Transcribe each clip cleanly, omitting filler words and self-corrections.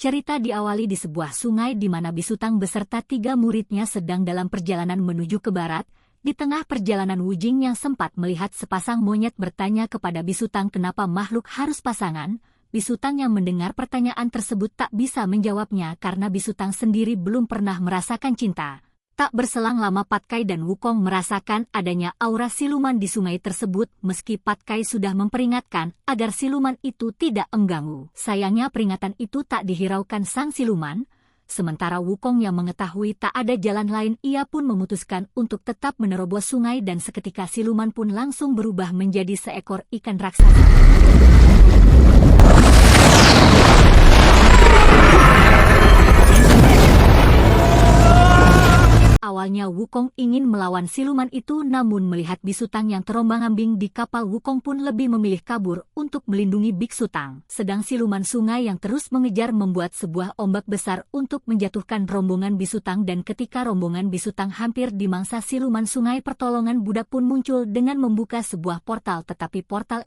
Cerita diawali di sebuah sungai di mana Bisutang beserta 3 muridnya sedang dalam perjalanan menuju ke barat. Di tengah perjalanan Wujing yang sempat melihat sepasang monyet bertanya kepada Bisutang kenapa makhluk harus pasangan. Bisutang yang mendengar pertanyaan tersebut tak bisa menjawabnya karena Bisutang sendiri belum pernah merasakan cinta. Tak berselang lama Patkai dan Wukong merasakan adanya aura siluman di sungai tersebut meski Patkai sudah memperingatkan agar siluman itu tidak mengganggu. Sayangnya peringatan itu tak dihiraukan sang siluman. Sementara Wukong yang mengetahui tak ada jalan lain, ia pun memutuskan untuk tetap menerobos sungai dan seketika siluman pun langsung berubah menjadi seekor ikan raksasa. Awalnya Wukong ingin melawan siluman itu, namun melihat Bisutang yang terombang-ambing di kapal, Wukong pun lebih memilih kabur untuk melindungi Bisutang. Sedang siluman sungai yang terus mengejar membuat sebuah ombak besar untuk menjatuhkan rombongan Bisutang, dan ketika rombongan Bisutang hampir dimangsa siluman sungai, pertolongan budak pun muncul dengan membuka sebuah portal, tetapi portal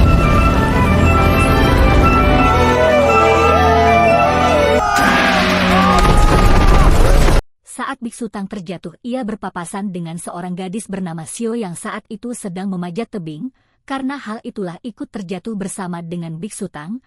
saat Bisutang terjatuh, ia berpapasan dengan seorang gadis bernama Xiao yang saat itu sedang memanjat tebing. Karena hal itulah ikut terjatuh bersama dengan Bisutang.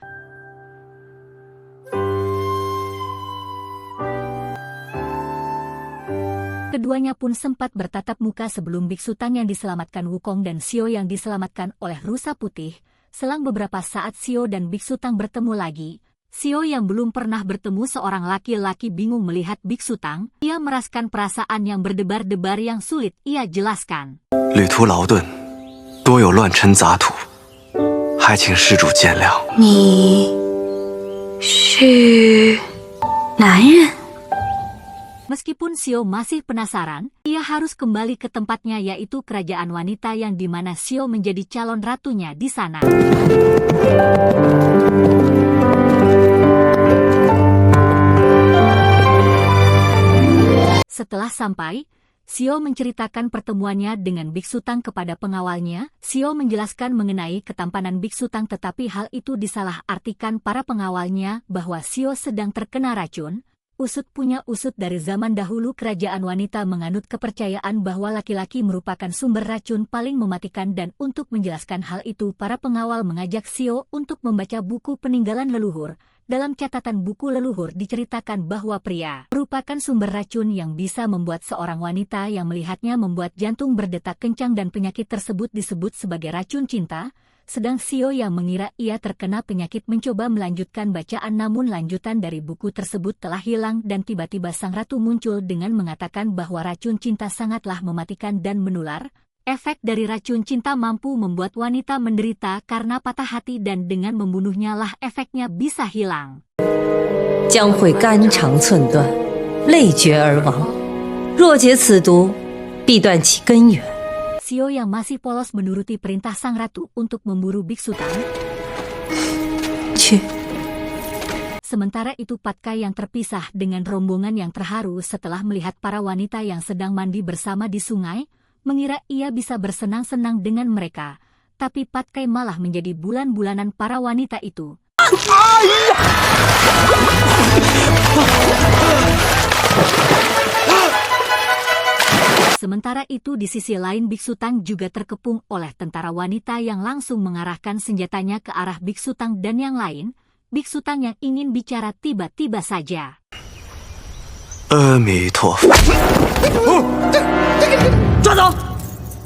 Keduanya pun sempat bertatap muka sebelum Bisutang yang diselamatkan Wukong dan Xiao yang diselamatkan oleh rusa putih. Selang beberapa saat Xiao dan Bisutang bertemu lagi. Xiao yang belum pernah bertemu seorang laki-laki bingung melihat Bisutang. Ia merasakan perasaan yang berdebar-debar yang sulit ia jelaskan. 旅途劳顿，多有乱尘杂土，还请施主见谅。你是男人？ Meskipun Xiao masih penasaran, ia harus kembali ke tempatnya, yaitu kerajaan wanita yang dimana Xiao menjadi calon ratunya di sana. Setelah sampai, Xiao menceritakan pertemuannya dengan Bisutang kepada pengawalnya. Xiao menjelaskan mengenai ketampanan Bisutang, tetapi hal itu disalahartikan para pengawalnya bahwa Xiao sedang terkena racun. Usut punya usut, dari zaman dahulu kerajaan wanita menganut kepercayaan bahwa laki-laki merupakan sumber racun paling mematikan, dan untuk menjelaskan hal itu para pengawal mengajak Xiao untuk membaca buku peninggalan leluhur. Dalam catatan buku leluhur diceritakan bahwa pria merupakan sumber racun yang bisa membuat seorang wanita yang melihatnya membuat jantung berdetak kencang, dan penyakit tersebut disebut sebagai racun cinta. Sedang Xiao yang mengira ia terkena penyakit mencoba melanjutkan bacaan, namun lanjutan dari buku tersebut telah hilang, dan tiba-tiba sang ratu muncul dengan mengatakan bahwa racun cinta sangatlah mematikan dan menular. Efek dari racun cinta mampu membuat wanita menderita karena patah hati, dan dengan membunuhnya lah efeknya bisa hilang. 将会肝肠寸断，累绝而亡。若解此毒，必断其根源。 Xiao yang masih polos menuruti perintah sang ratu untuk memburu Bisutang. Sementara itu Patkai yang terpisah dengan rombongan yang terharu setelah melihat para wanita yang sedang mandi bersama di sungai, mengira ia bisa bersenang-senang dengan mereka. Tapi Patkai malah menjadi bulan-bulanan para wanita itu. Sementara itu di sisi lain Bisutang juga terkepung oleh tentara wanita yang langsung mengarahkan senjatanya ke arah Bisutang dan yang lain. Bisutang yang ingin bicara tiba-tiba saja.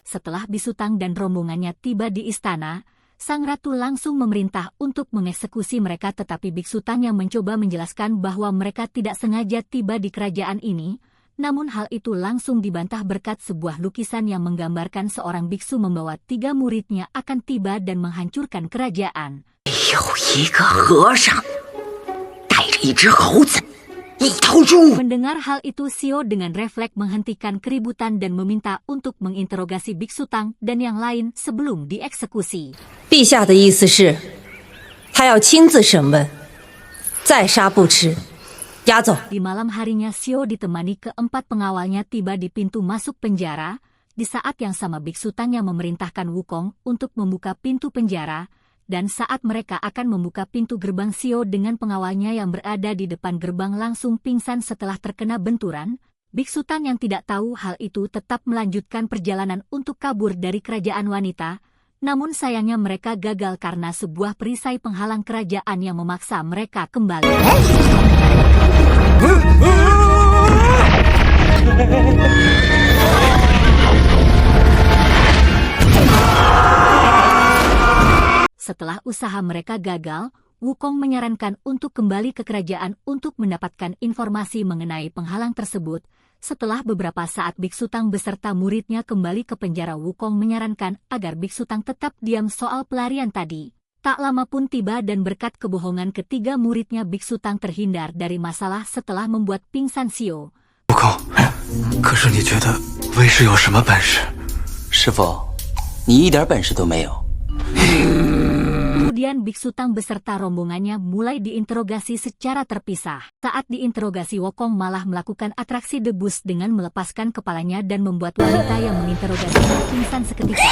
Setelah Bisutang dan rombongannya tiba di istana, sang ratu langsung memerintah untuk mengeksekusi mereka, tetapi Bisutang yang mencoba menjelaskan bahwa mereka tidak sengaja tiba di kerajaan ini. Namun hal itu langsung dibantah berkat sebuah lukisan yang menggambarkan seorang biksu membawa 3 muridnya akan tiba dan menghancurkan kerajaan. Mendengar hal itu, Xiao dengan refleks menghentikan keributan dan meminta untuk menginterogasi Bisutang dan yang lain sebelum dieksekusi. 陛下的意思是，他要亲自审问，再杀不迟。 Di malam harinya Xiao ditemani keempat pengawalnya tiba di pintu masuk penjara. Di saat yang sama Bisutang yang memerintahkan Wukong untuk membuka pintu penjara. Dan saat mereka akan membuka pintu gerbang, Xiao dengan pengawalnya yang berada di depan gerbang langsung pingsan setelah terkena benturan. Biksu Tang yang tidak tahu hal itu tetap melanjutkan perjalanan untuk kabur dari kerajaan wanita. Namun sayangnya mereka gagal karena sebuah perisai penghalang kerajaan yang memaksa mereka kembali. Setelah usaha mereka gagal, Wukong menyarankan untuk kembali ke kerajaan untuk mendapatkan informasi mengenai penghalang tersebut. Setelah beberapa saat Biksu Tang beserta muridnya kembali ke penjara, Wukong menyarankan agar Biksu Tang tetap diam soal pelarian tadi. Tak lama pun tiba dan berkat kebohongan ketiga muridnya, Biksu Tang terhindar dari masalah setelah membuat pingsan Xiao. 悟空，可是你觉得为师有什么本事？ 师傅，你一点本事都没有。 Kemudian Biksu Tang beserta rombongannya mulai diinterogasi secara terpisah. Saat diinterogasi, Wukong malah melakukan atraksi debus dengan melepaskan kepalanya dan membuat wanita yang menginterogasinya pingsan seketika.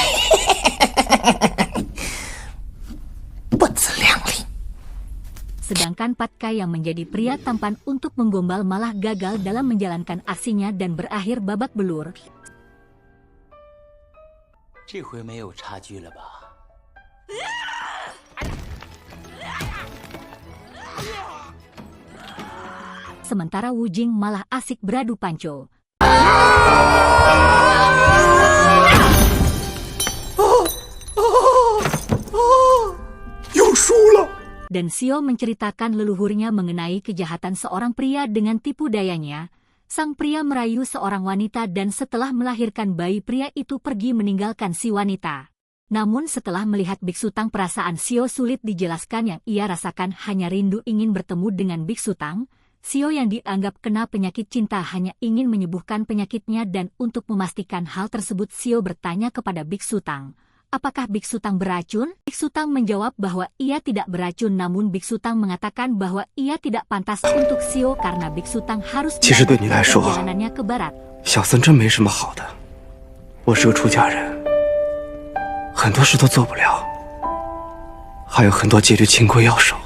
Sedangkan Pat Kai yang menjadi pria tampan untuk menggombal malah gagal dalam menjalankan aksinya dan berakhir babak belur. 这回没有差距了吧？ Sementara Wu Jing malah asik beradu panco. Dan Xiao menceritakan leluhurnya mengenai kejahatan seorang pria dengan tipu dayanya. Sang pria merayu seorang wanita dan setelah melahirkan bayi, pria itu pergi meninggalkan si wanita. Namun setelah melihat Biksu Tang, perasaan Xiao sulit dijelaskan. Yang ia rasakan hanya rindu ingin bertemu dengan Biksu Tang. Xiao yang dianggap kena penyakit cinta hanya ingin menyembuhkan penyakitnya, dan untuk memastikan hal tersebut Xiao bertanya kepada Biksu Tang, apakah Biksu Tang beracun? Biksu Tang menjawab bahwa ia tidak beracun, namun Biksu Tang mengatakan bahwa ia tidak pantas untuk Xiao karena Biksu Tang harus melanjutkan perjalanannya ke barat. 小僧真没什么好的，我是个出家人，很多事都做不了，还有很多戒律清规要守。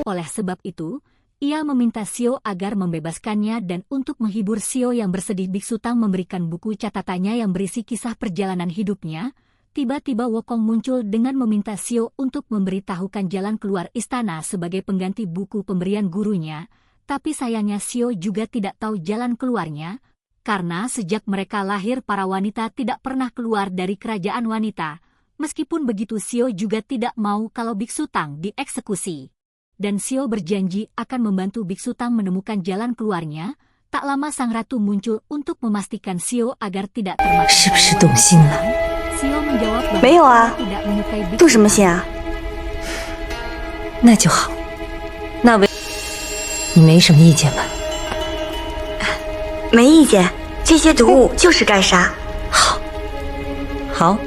Oleh sebab itu, ia meminta Xiao agar membebaskannya, dan untuk menghibur Xiao yang bersedih, Biksu Tang memberikan buku catatannya yang berisi kisah perjalanan hidupnya. Tiba-tiba Wukong muncul dengan meminta Xiao untuk memberitahukan jalan keluar istana sebagai pengganti buku pemberian gurunya. Tapi sayangnya Xiao juga tidak tahu jalan keluarnya, karena sejak mereka lahir para wanita tidak pernah keluar dari kerajaan wanita. Meskipun begitu, Xiao juga tidak mau kalau Biksu Tang dieksekusi. Dan Xiao berjanji akan membantu Biksu Tang menemukan jalan keluarnya. Tak lama sang ratu muncul untuk memastikan Xiao agar tidak termakan. Xiao menjawab bahwa tidak menyukai Biksu Tang. 那就好。那为你没什么意见吧？没意见，这些毒物就是该杀。好，好。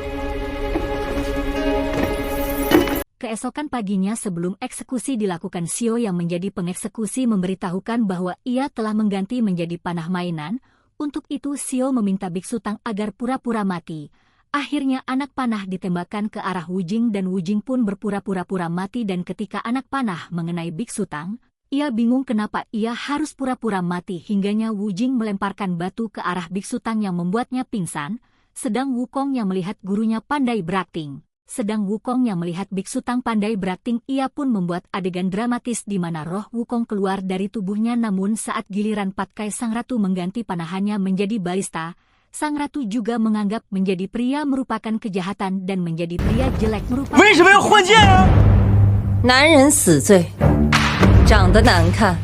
Keesokan paginya sebelum eksekusi dilakukan, Xiao yang menjadi pengeksekusi memberitahukan bahwa ia telah mengganti menjadi panah mainan. Untuk itu Xiao meminta Biksu Tang agar pura-pura mati. Akhirnya anak panah ditembakkan ke arah Wu Jing dan Wu Jing pun berpura-pura mati, dan ketika anak panah mengenai Biksu Tang, ia bingung kenapa ia harus pura-pura mati. Hingganya Wu Jing melemparkan batu ke arah Biksu Tang yang membuatnya pingsan, sedang Wukong yang melihat gurunya pandai berakting. Biksu Tang pandai berakting, ia pun membuat adegan dramatis di mana roh Wukong keluar dari tubuhnya. Namun saat giliran Pat Kai sang ratu mengganti panahannya menjadi balista, sang ratu juga menganggap menjadi pria merupakan kejahatan dan menjadi pria jelek merupakan. 为什么要换剑啊？男人死罪，长得难看，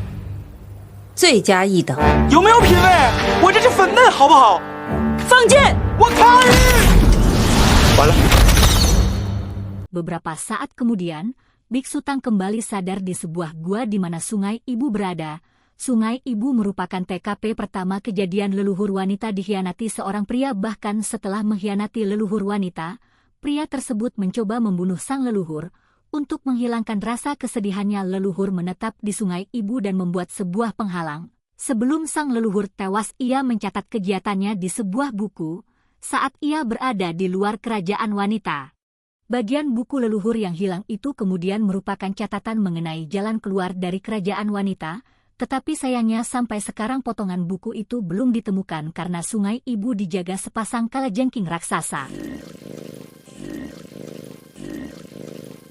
罪加一等。有没有品位？我这是粉嫩，好不好？放箭！我靠！完了。 Beberapa saat kemudian, Biksu Tang kembali sadar di sebuah gua di mana Sungai Ibu berada. Sungai Ibu merupakan TKP pertama kejadian leluhur wanita dikhianati seorang pria. Bahkan setelah mengkhianati leluhur wanita, pria tersebut mencoba membunuh sang leluhur. Untuk menghilangkan rasa kesedihannya, leluhur menetap di Sungai Ibu dan membuat sebuah penghalang. Sebelum sang leluhur tewas, ia mencatat kegiatannya di sebuah buku saat ia berada di luar kerajaan wanita. Bagian buku leluhur yang hilang itu kemudian merupakan catatan mengenai jalan keluar dari kerajaan wanita, tetapi sayangnya sampai sekarang potongan buku itu belum ditemukan karena sungai ibu dijaga sepasang kalajengking raksasa.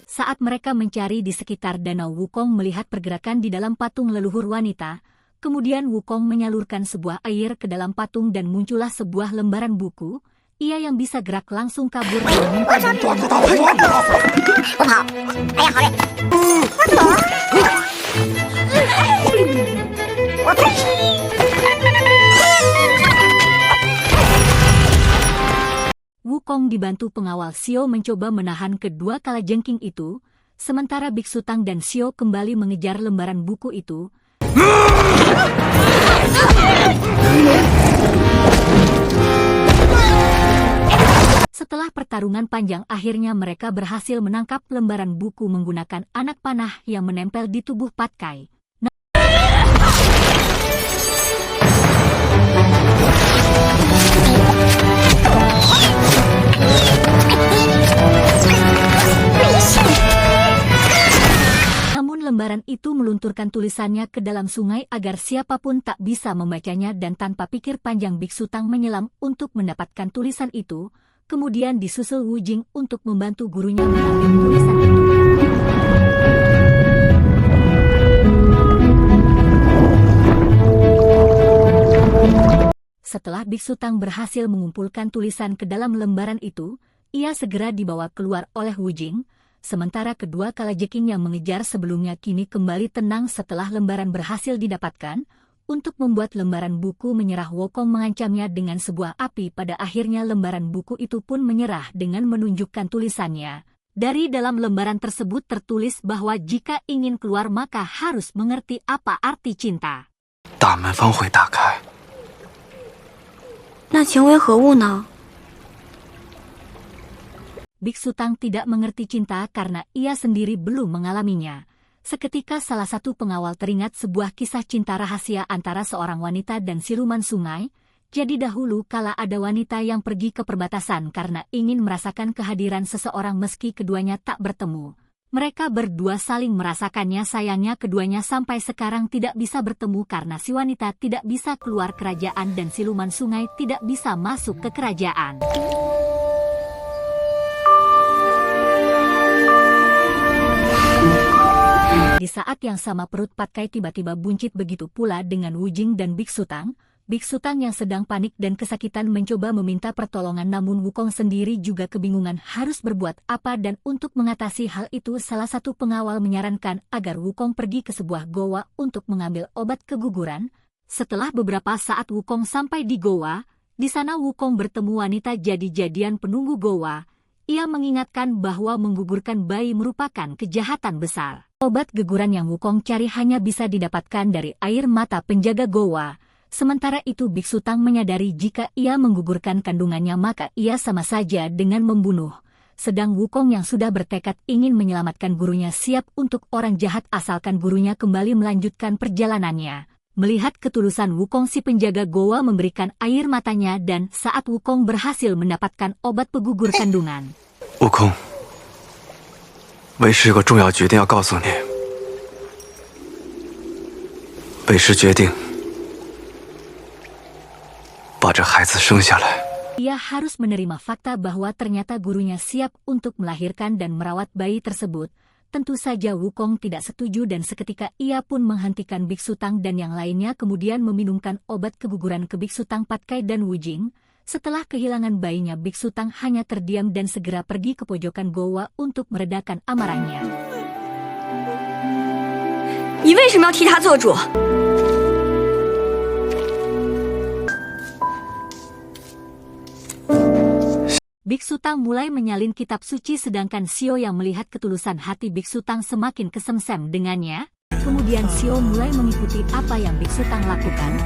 Saat mereka mencari di sekitar danau, Wukong melihat pergerakan di dalam patung leluhur wanita. Kemudian Wukong menyalurkan sebuah air ke dalam patung dan muncullah sebuah lembaran buku. Ia yang bisa gerak langsung kabur dan meminta bantuan Wukong dibantu pengawal Xiao mencoba menahan kedua kalajengking itu, sementara Biksu Tang dan Xiao kembali mengejar lembaran buku itu. Setelah pertarungan panjang, akhirnya mereka berhasil menangkap lembaran buku menggunakan anak panah yang menempel di tubuh Patkai. Namun lembaran itu melunturkan tulisannya ke dalam sungai agar siapapun tak bisa membacanya, dan tanpa pikir panjang Biksu Tang menyelam untuk mendapatkan tulisan itu. Kemudian disusul Wu Jing untuk membantu gurunya mengambil tulisan itu. Setelah Biksu Tang berhasil mengumpulkan tulisan ke dalam lembaran itu, ia segera dibawa keluar oleh Wu Jing, sementara kedua kalajengking yang mengejar sebelumnya kini kembali tenang setelah lembaran berhasil didapatkan. Untuk membuat lembaran buku menyerah, Wukong mengancamnya dengan sebuah api. Pada akhirnya lembaran buku itu pun menyerah dengan menunjukkan tulisannya. Dari dalam lembaran tersebut tertulis bahwa jika ingin keluar maka harus mengerti apa arti cinta. 大门方会打开。那情为何物呢？ Biksu Tang tidak mengerti cinta karena ia sendiri belum mengalaminya. Seketika salah satu pengawal teringat sebuah kisah cinta rahasia antara seorang wanita dan siluman sungai. Jadi dahulu kala ada wanita yang pergi ke perbatasan karena ingin merasakan kehadiran seseorang meski keduanya tak bertemu. Mereka berdua saling merasakannya, sayangnya keduanya sampai sekarang tidak bisa bertemu karena si wanita tidak bisa keluar kerajaan dan siluman sungai tidak bisa masuk ke kerajaan. Di saat yang sama perut Patkai tiba-tiba buncit, begitu pula dengan Wu Jing dan Biksu Tang. Biksu Tang yang sedang panik dan kesakitan mencoba meminta pertolongan, namun Wukong sendiri juga kebingungan harus berbuat apa, dan untuk mengatasi hal itu salah satu pengawal menyarankan agar Wukong pergi ke sebuah goa untuk mengambil obat keguguran. Setelah beberapa saat Wukong sampai di goa, di sana Wukong bertemu wanita jadi-jadian penunggu goa. Ia mengingatkan bahwa menggugurkan bayi merupakan kejahatan besar. Obat guguran yang Wukong cari hanya bisa didapatkan dari air mata penjaga goa. Sementara itu Biksu Tang menyadari jika ia menggugurkan kandungannya maka ia sama saja dengan membunuh. Sedang Wukong yang sudah bertekad ingin menyelamatkan gurunya siap untuk orang jahat asalkan gurunya kembali melanjutkan perjalanannya. Melihat ketulusan Wukong, si penjaga goa memberikan air matanya dan saat Wukong berhasil mendapatkan obat pegugur kandungan. 悟空，为师有个重要决定要告诉你。为师决定把这孩子生下来。 Ia harus menerima fakta bahwa ternyata gurunya siap untuk melahirkan dan merawat bayi tersebut. Tentu saja Wukong tidak setuju dan seketika ia pun menghentikan Biksu Tang dan yang lainnya kemudian meminumkan obat keguguran ke Biksu Tang, Patkai dan Wu Jing. Setelah kehilangan bayinya, Biksu Tang hanya terdiam dan segera pergi ke pojokan goa untuk meredakan amarahnya. 你为什么要替他做主？ Biksu Tang mulai menyalin kitab suci sedangkan Xiao yang melihat ketulusan hati Biksu Tang semakin kesemsem dengannya. Kemudian Xiao mulai mengikuti apa yang Biksu Tang lakukan.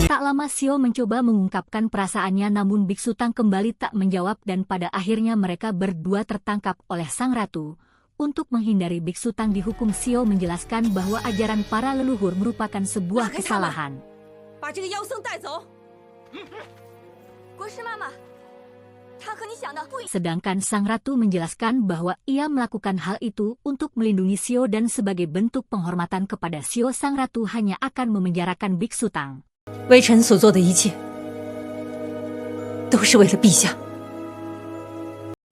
Tak lama Xiao mencoba mengungkapkan perasaannya, namun Biksu Tang kembali tak menjawab dan pada akhirnya mereka berdua tertangkap oleh sang ratu. Untuk menghindari Biksu Tang dihukum, Xiao menjelaskan bahwa ajaran para leluhur merupakan sebuah kesalahan. 把这个妖僧带走。国师妈妈，他和你想的不一样。 Sedangkan sang ratu menjelaskan bahwa ia melakukan hal itu untuk melindungi Xiao dan sebagai bentuk penghormatan kepada Xiao, sang ratu hanya akan memenjarakan Biksu Tang. 微臣所做的一切，都是为了陛下。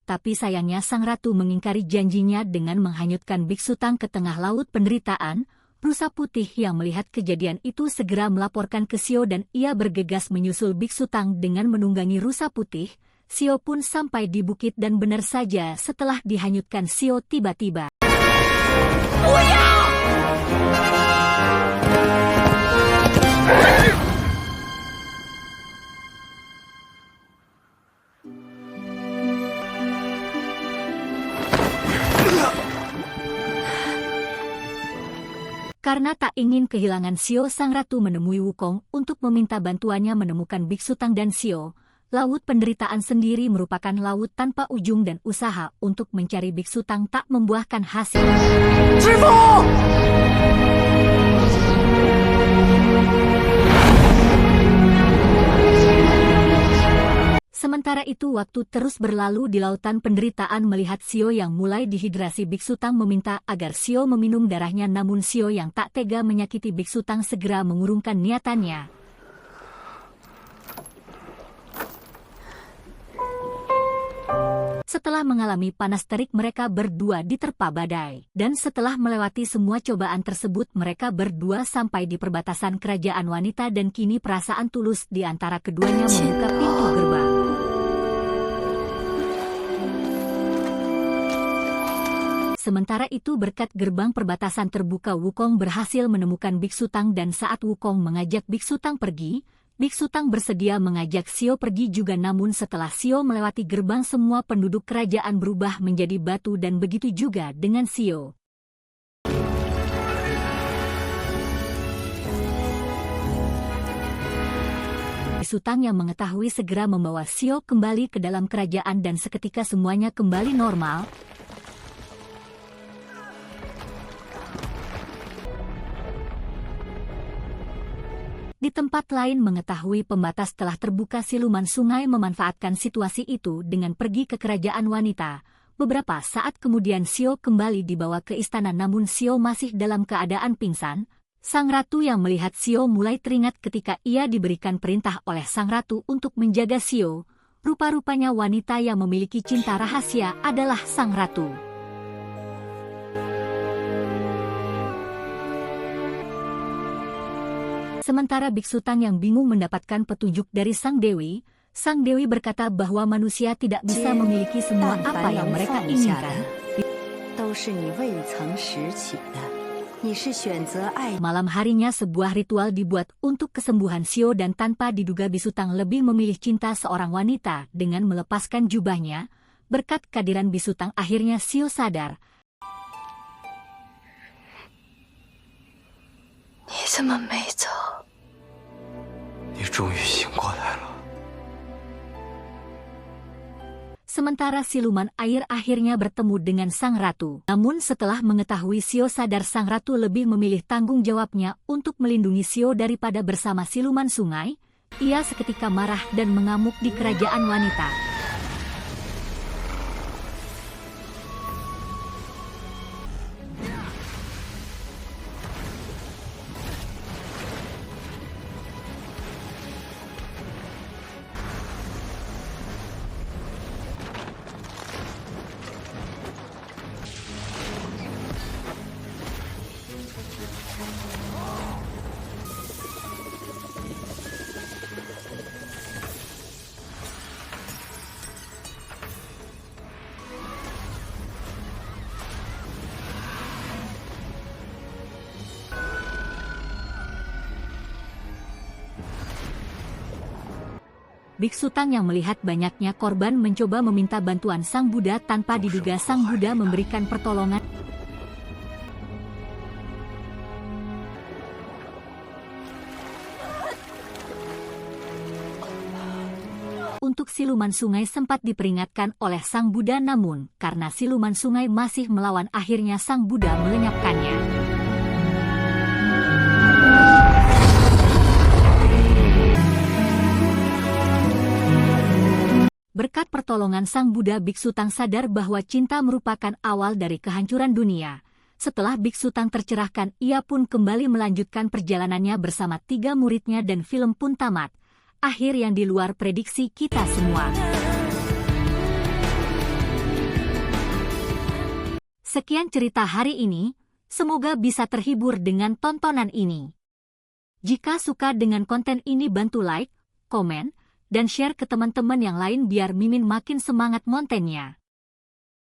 Tapi sayangnya sang ratu mengingkari janjinya dengan menghanyutkan Biksu Tang ke tengah laut penderitaan. Rusa Putih yang melihat kejadian itu segera melaporkan ke Xiao dan ia bergegas menyusul Biksu Tang dengan menunggangi Rusa Putih. Xiao pun sampai di bukit dan benar saja setelah dihanyutkan Xiao tiba-tiba. Karena tak ingin kehilangan Xiao, sang ratu menemui Wukong untuk meminta bantuannya menemukan Biksu Tang dan Xiao. Laut penderitaan sendiri merupakan laut tanpa ujung dan usaha untuk mencari Biksu Tang tak membuahkan hasil. Sementara itu waktu terus berlalu di lautan penderitaan melihat Xiao yang mulai dihidrasi. Biksu Tang meminta agar Xiao meminum darahnya, namun Xiao yang tak tega menyakiti Biksu Tang segera mengurungkan niatannya. Setelah mengalami panas terik, mereka berdua diterpa badai. Dan setelah melewati semua cobaan tersebut, mereka berdua sampai di perbatasan kerajaan wanita dan kini perasaan tulus di antara keduanya membuka pintu gerbang. Sementara itu berkat gerbang perbatasan terbuka, Wukong berhasil menemukan Biksu Tang dan saat Wukong mengajak Biksu Tang pergi, Biksu Tang bersedia mengajak Xiao pergi juga, namun setelah Xiao melewati gerbang semua penduduk kerajaan berubah menjadi batu dan begitu juga dengan Xiao. Biksu Tang yang mengetahui segera membawa Xiao kembali ke dalam kerajaan dan seketika semuanya kembali normal. Di tempat lain mengetahui pembatas telah terbuka, siluman sungai memanfaatkan situasi itu dengan pergi ke kerajaan wanita. Beberapa saat kemudian Xiao kembali dibawa ke istana, namun Xiao masih dalam keadaan pingsan. Sang ratu yang melihat Xiao mulai teringat ketika ia diberikan perintah oleh sang ratu untuk menjaga Xiao. Rupa-rupanya wanita yang memiliki cinta rahasia adalah sang ratu. Sementara Biksu Tang yang bingung mendapatkan petunjuk dari Sang Dewi berkata bahwa manusia tidak bisa memiliki semua apa yang mereka inginkan. Malam harinya sebuah ritual dibuat untuk kesembuhan Xiao dan tanpa diduga Biksu Tang lebih memilih cinta seorang wanita dengan melepaskan jubahnya. Berkat kehadiran Biksu Tang akhirnya Xiao sadar. 你怎么没走？你终于醒过来了。 Sementara siluman air akhirnya bertemu dengan sang ratu. Namun setelah mengetahui Xiao sadar, sang ratu lebih memilih tanggung jawabnya untuk melindungi Xiao daripada bersama siluman sungai. Ia seketika marah dan mengamuk di kerajaan wanita. Biksu Tang yang melihat banyaknya korban mencoba meminta bantuan Sang Buddha tanpa diduga Sang Buddha memberikan pertolongan. Untuk siluman sungai sempat diperingatkan oleh Sang Buddha, namun karena siluman sungai masih melawan akhirnya Sang Buddha melenyapkannya. Berkat pertolongan Sang Buddha, Biksu Tang sadar bahwa cinta merupakan awal dari kehancuran dunia. Setelah Biksu Tang tercerahkan, ia pun kembali melanjutkan perjalanannya bersama 3 muridnya dan film pun tamat. Akhir yang di luar prediksi kita semua. Sekian cerita hari ini, semoga bisa terhibur dengan tontonan ini. Jika suka dengan konten ini, bantu like, komen, dan share ke teman-teman yang lain biar Mimin makin semangat montennya.